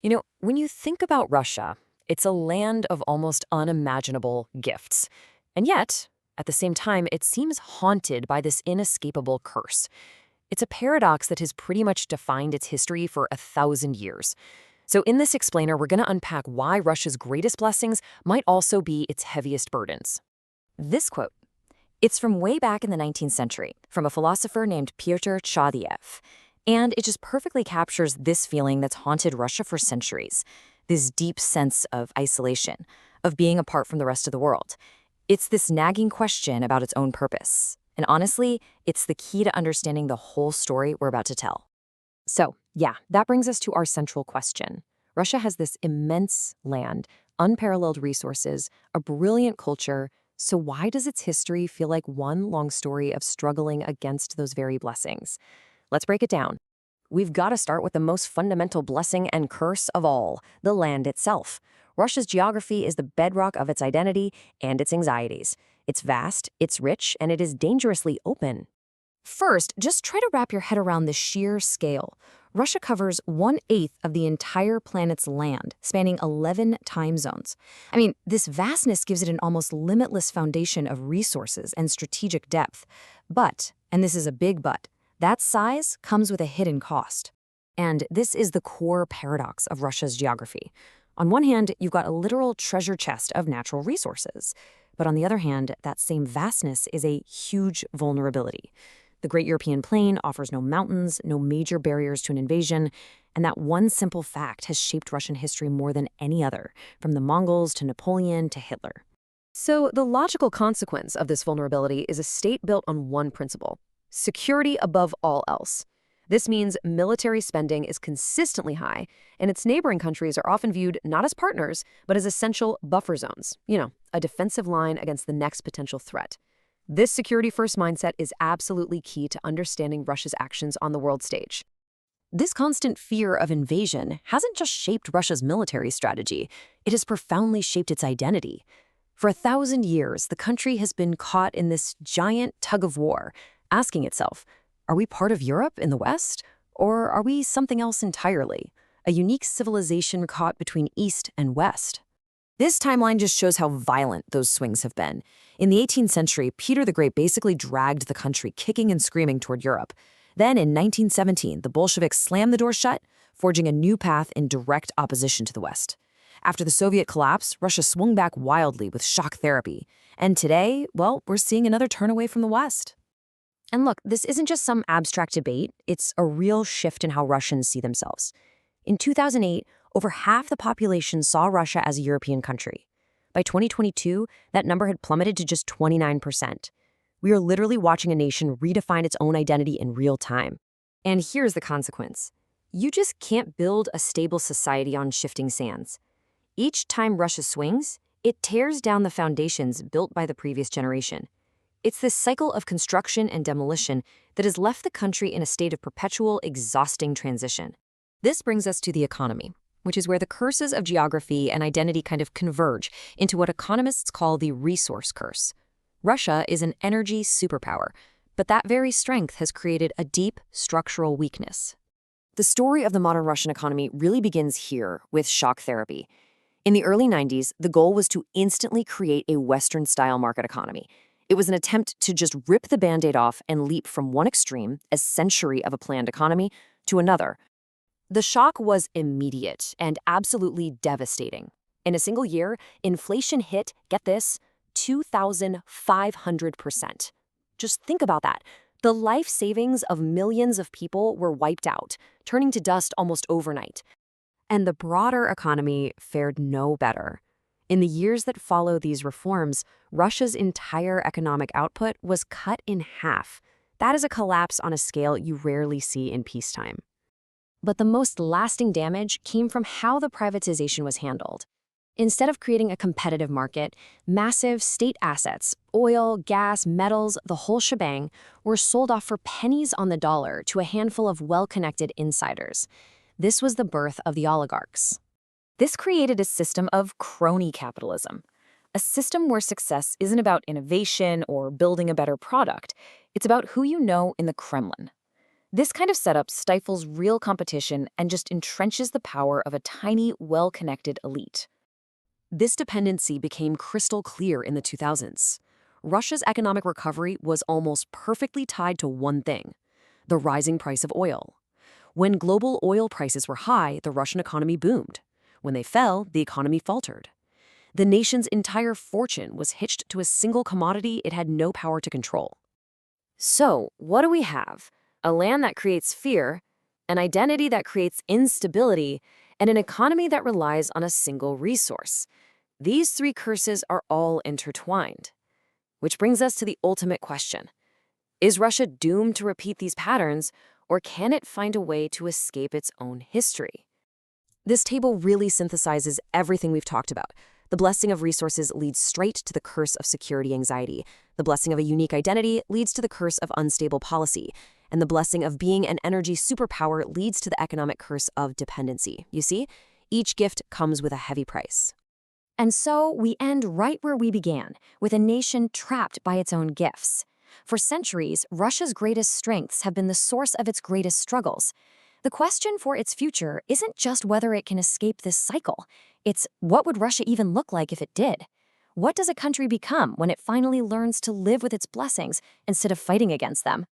When you think about Russia, it's a land of almost unimaginable gifts. And yet, at the same time, it seems haunted by this inescapable curse. It's a paradox that has pretty much defined its history for 1,000 years. So, in this explainer, we're going to unpack why Russia's greatest blessings might also be its heaviest burdens. This quote, it's from way back in the 19th century, from a philosopher named Pyotr Chadiev. And it just perfectly captures this feeling that's haunted Russia for centuries, this deep sense of isolation, of being apart from the rest of the world. It's this nagging question about its own purpose. And honestly, it's the key to understanding the whole story we're about to tell. So, yeah, that brings us to our central question. Russia has this immense land, unparalleled resources, a brilliant culture. So why does its history feel like one long story of struggling against those very blessings? Let's break it down. We've got to start with the most fundamental blessing and curse of all, the land itself. Russia's geography is the bedrock of its identity and its anxieties. It's vast, it's rich, and it is dangerously open. First, just try to wrap your head around the sheer scale. Russia covers 1/8 of the entire planet's land, spanning 11 time zones. I mean, this vastness gives it an almost limitless foundation of resources and strategic depth. But, and this is a big but, that size comes with a hidden cost. And this is the core paradox of Russia's geography. On one hand, you've got a literal treasure chest of natural resources. But on the other hand, that same vastness is a huge vulnerability. The Great European Plain offers no mountains, no major barriers to an invasion, and that one simple fact has shaped Russian history more than any other, from the Mongols to Napoleon to Hitler. So the logical consequence of this vulnerability is a state built on one principle: security above all else. This means military spending is consistently high, and its neighboring countries are often viewed not as partners, but as essential buffer zones, a defensive line against the next potential threat. This security-first mindset is absolutely key to understanding Russia's actions on the world stage. This constant fear of invasion hasn't just shaped Russia's military strategy, it has profoundly shaped its identity. For 1,000 years, the country has been caught in this giant tug-of-war, asking itself, are we part of Europe in the West, or are we something else entirely, a unique civilization caught between East and West? This timeline just shows how violent those swings have been. In the 18th century, Peter the Great basically dragged the country kicking and screaming toward Europe. Then in 1917, the Bolsheviks slammed the door shut, forging a new path in direct opposition to the West. After the Soviet collapse, Russia swung back wildly with shock therapy. And today, well, we're seeing another turn away from the West. And look, this isn't just some abstract debate, it's a real shift in how Russians see themselves. In 2008, over half the population saw Russia as a European country. By 2022, that number had plummeted to just 29%. We are literally watching a nation redefine its own identity in real time. And here's the consequence. You just can't build a stable society on shifting sands. Each time Russia swings, it tears down the foundations built by the previous generation. It's this cycle of construction and demolition that has left the country in a state of perpetual, exhausting transition. This brings us to the economy, which is where the curses of geography and identity kind of converge into what economists call the resource curse. Russia is an energy superpower, but that very strength has created a deep structural weakness. The story of the modern Russian economy really begins here with shock therapy. In the early 90s, the goal was to instantly create a Western-style market economy. It was an attempt to just rip the Band-Aid off and leap from one extreme, a century of a planned economy, to another. The shock was immediate and absolutely devastating. In a single year, inflation hit, get this, 2,500%. Just think about that. The life savings of millions of people were wiped out, turning to dust almost overnight. And the broader economy fared no better. In the years that followed these reforms, Russia's entire economic output was cut in half. That is a collapse on a scale you rarely see in peacetime. But the most lasting damage came from how the privatization was handled. Instead of creating a competitive market, massive state assets, oil, gas, metals, the whole shebang, were sold off for pennies on the dollar to a handful of well-connected insiders. This was the birth of the oligarchs. This created a system of crony capitalism, a system where success isn't about innovation or building a better product. It's about who you know in the Kremlin. This kind of setup stifles real competition and just entrenches the power of a tiny, well-connected elite. This dependency became crystal clear in the 2000s. Russia's economic recovery was almost perfectly tied to one thing: the rising price of oil. When global oil prices were high, the Russian economy boomed. When they fell, the economy faltered. The nation's entire fortune was hitched to a single commodity it had no power to control. So, what do we have? A land that creates fear, an identity that creates instability, and an economy that relies on a single resource. These three curses are all intertwined. Which brings us to the ultimate question. Is Russia doomed to repeat these patterns, or can it find a way to escape its own history? This table really synthesizes everything we've talked about. The blessing of resources leads straight to the curse of security anxiety. The blessing of a unique identity leads to the curse of unstable policy. And the blessing of being an energy superpower leads to the economic curse of dependency. You see, each gift comes with a heavy price. And so we end right where we began, with a nation trapped by its own gifts. For centuries, Russia's greatest strengths have been the source of its greatest struggles. The question for its future isn't just whether it can escape this cycle. It's what would Russia even look like if it did? What does a country become when it finally learns to live with its blessings instead of fighting against them?